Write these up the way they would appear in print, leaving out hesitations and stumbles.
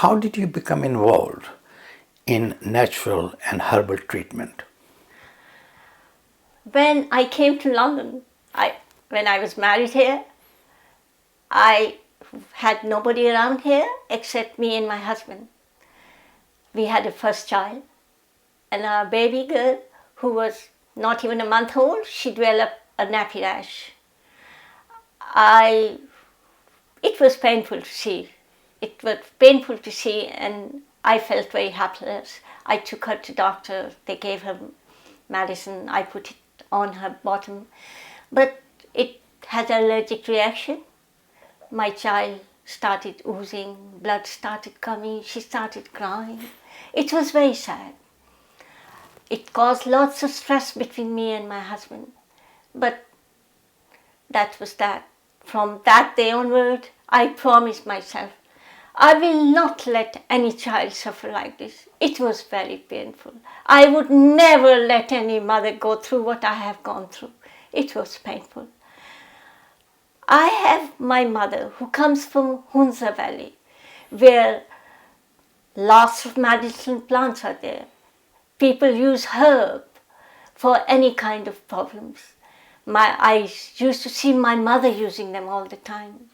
how did you become involved in natural and herbal treatment? When I came to London, when I was married here, I had nobody around here except me and my husband. We had a first child, and our baby girl, who was not even a month old, she developed a nappy rash. It was painful to see. It was painful to see, and I felt very helpless. I took her to doctor. They gave her medicine. I put it on her bottom, but it had an allergic reaction. My child started oozing, blood started coming, she started crying. It was very sad. It caused lots of stress between me and my husband. But that was that. From that day onward, I promised myself, I will not let any child suffer like this. It was very painful. I would never let any mother go through what I have gone through. It was painful. I have my mother who comes from Hunza Valley, where lots of medicinal plants are there. People use herb for any kind of problems. I used to see my mother using them all the time.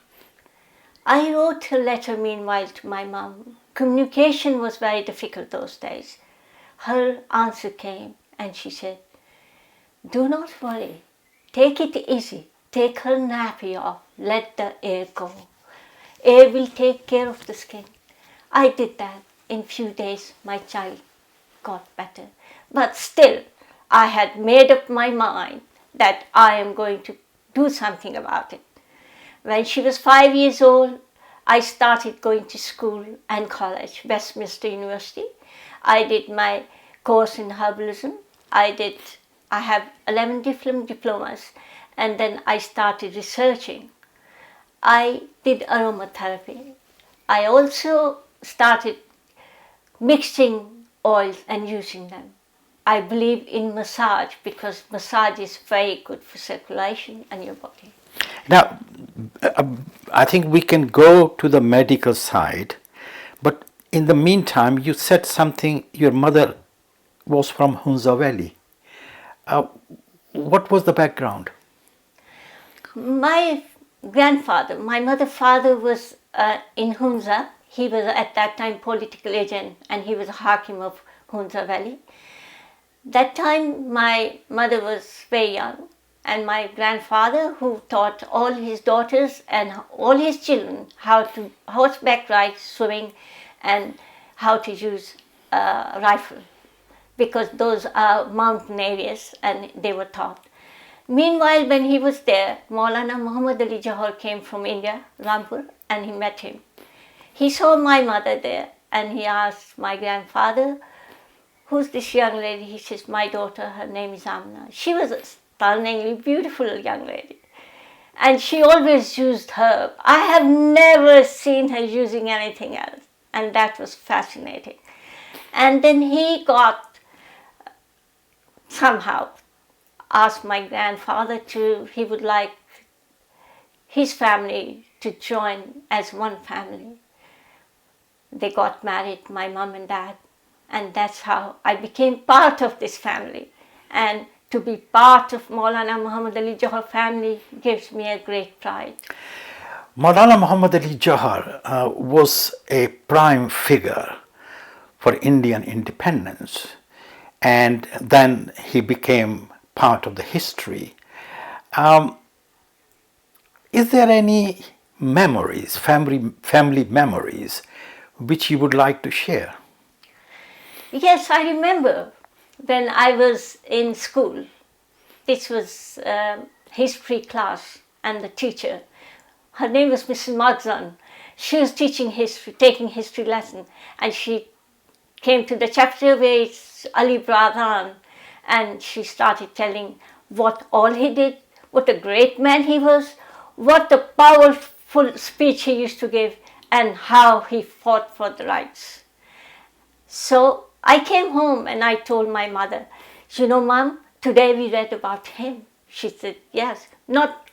I wrote a letter meanwhile to my mom. Communication was very difficult those days. Her answer came and she said, do not worry, take it easy, take her nappy off, let the air go. Air will take care of the skin. I did that. In few days my child got better. But still, I had made up my mind that I am going to do something about it. When she was 5 years old, I started going to school and college, Westminster University. I did my course in herbalism. I have 11 different diplomas, and then I started researching. I did aromatherapy. I also started mixing oils and using them. I believe in massage because massage is very good for circulation and your body. Now, I think we can go to the medical side, but in the meantime, you said something, your mother was from Hunza Valley. What was the background? My grandfather, my mother's father was in Hunza. He was at that time political agent and he was a Hakim of Hunza Valley. That time my mother was very young, and my grandfather, who taught all his daughters and all his children how to horseback ride, swimming, and how to use a rifle, because those are mountain areas and they were taught. Meanwhile, when he was there, Maulana Mohammad Ali Jauhar came from India, Rampur, and he met him. He saw my mother there and he asked my grandfather, who's this young lady? He says, my daughter, her name is Amna. She was a stunningly beautiful young lady. And she always used herb. I have never seen her using anything else. And that was fascinating. And then he got, somehow, asked my grandfather he would like his family to join as one family. They got married, my mom and dad. And that's how I became part of this family. And to be part of Maulana Mohammad Ali Jauhar family gives me a great pride. Maulana Mohammad Ali Jauhar was a prime figure for Indian independence, and then he became part of the history. Is there any memories, family memories, which you would like to share? Yes, I remember when I was in school. This was history class, and the teacher, her name was Mrs. Magzan. She was teaching history, taking history lesson, and she came to the chapter where it's Ali Bradhan, and she started telling what all he did, what a great man he was, what a powerful speech he used to give, and how he fought for the rights. So I came home and I told my mother, you know, Mom, today we read about him. She said, yes, not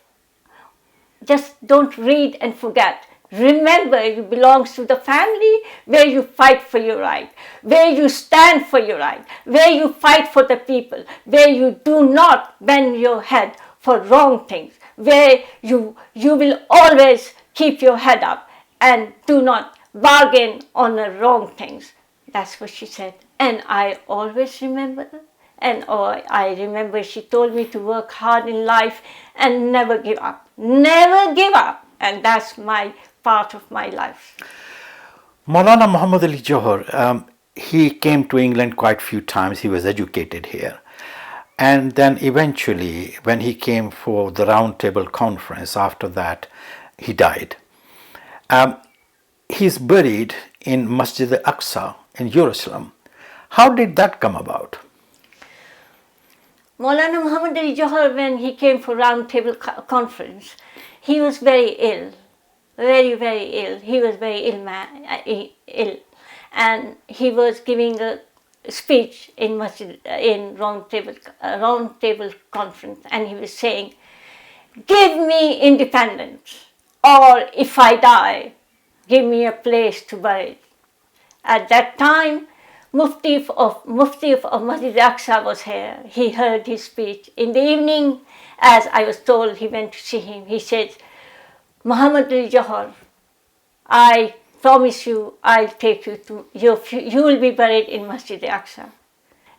just don't read and forget. Remember, it belongs to the family where you fight for your right, where you stand for your right, where you fight for the people, where you do not bend your head for wrong things, where you will always keep your head up and do not bargain on the wrong things. That's what she said. And I always remember. And I remember she told me to work hard in life and never give up. Never give up. And that's my part of my life. Maulana Mohammad Ali Jauhar, he came to England quite a few times. He was educated here. And then eventually, when he came for the Round Table Conference, after that, he died. He's buried in Masjid al-Aqsa in Jerusalem. How did that come about? Maulana Mohammad Ali Jauhar, when he came for Round Table Conference, he was very ill, very, very ill. He was very ill. And he was giving a speech in Round Table Conference, and he was saying, "Give me independence, or if I die, give me a place to bury." At that time, Mufti of Masjid Aqsa was here. He heard his speech. In the evening, as I was told, he went to see him. He said, "Muhammad Ali Jauhar, I promise you, I'll take you to you will be buried in Masjid Aqsa."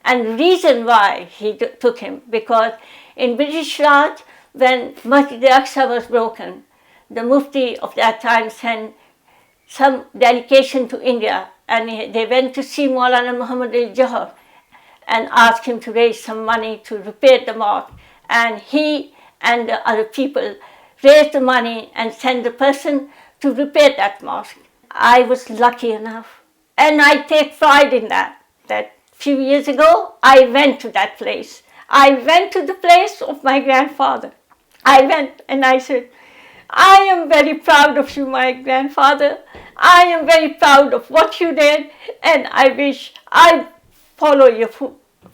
And the reason why he took him, because in British Raj, when Masjid Aqsa was broken, the Mufti of that time sent some delegation to India, and they went to see Maulana Mohammad Ali Jauhar and asked him to raise some money to repair the mosque. And he and the other people raised the money and sent the person to repair that mosque. I was lucky enough, and I take pride in that few years ago I went to that place. I went to the place of my grandfather. I went and I said, "I am very proud of you, my grandfather. I am very proud of what you did, and I wish I follow your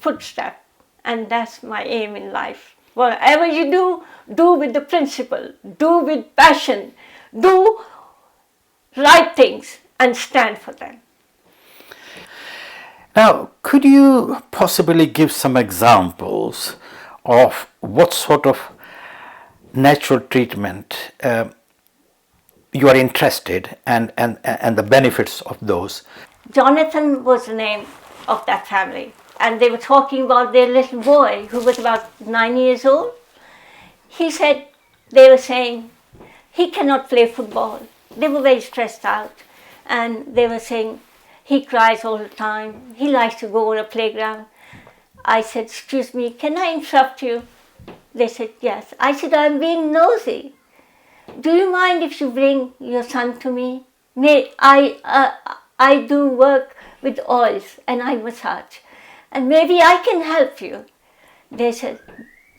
footsteps." And that's my aim in life. Whatever you do, do with the principle, do with passion, do right things and stand for them. Now, could you possibly give some examples of what sort of natural treatment you are interested and the benefits of those? Jonathan was the name of that family, and they were talking about their little boy who was about 9 years old. He said, they were saying, he cannot play football. They were very stressed out, and they were saying, he cries all the time. He likes to go on a playground. I said, "Excuse me, can I interrupt you?" They said, "Yes." I said, "I'm being nosy. Do you mind if you bring your son to me? I do work with oils and I massage, and maybe I can help you." They said,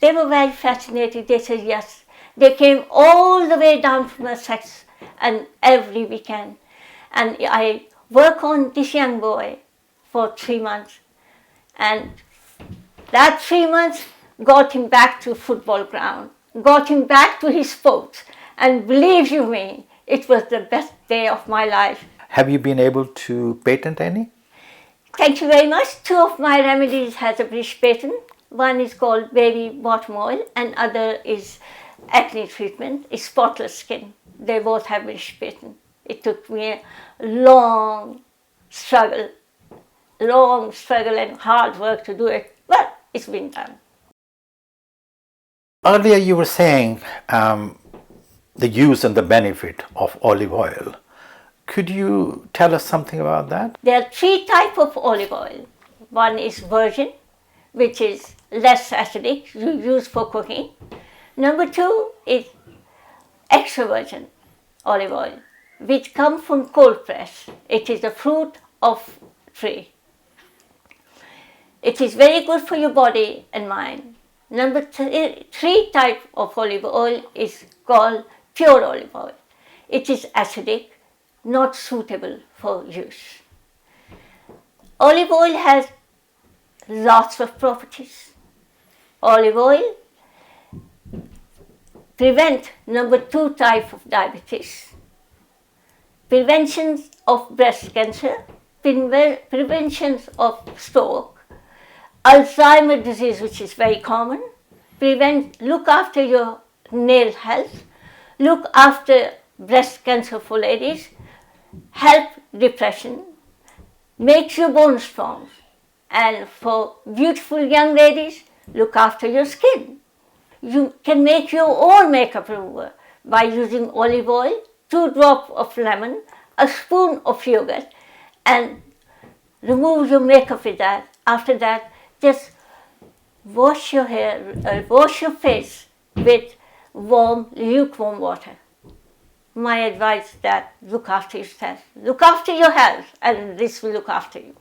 they were very fascinated. They said, "Yes." They came all the way down from Essex, and every weekend. And I work on this young boy for 3 months. And that 3 months got him back to football ground, got him back to his sports. And believe you me, it was the best day of my life. Have you been able to patent any? Thank you very much. 2 of my remedies has a British patent. One is called baby bottom oil, and other is acne treatment. It's spotless skin. They both have British patent. It took me a long struggle and hard work to do it, but it's been done. Earlier you were saying the use and the benefit of olive oil. Could you tell us something about that? There are 3 types of olive oil. One is virgin, which is less acidic, you use for cooking. Number 2 is extra virgin olive oil, which comes from cold press. It is the fruit of tree. It is very good for your body and mind. Number 3 type of olive oil is called pure olive oil. It is acidic, not suitable for use. Olive oil has lots of properties. Olive oil prevent number 2 type of diabetes. prevention of breast cancer, prevention of stroke, Alzheimer's disease, which is very common, look after your nail health, look after breast cancer for ladies, help depression, makes your bones strong. And for beautiful young ladies, look after your skin. You can make your own makeup remover by using olive oil, 2 drops of lemon, a spoon of yogurt, and remove your makeup with that. After that, just wash your hair, wash your face with warm, lukewarm water. My advice is that look after yourself, look after your health, and this will look after you.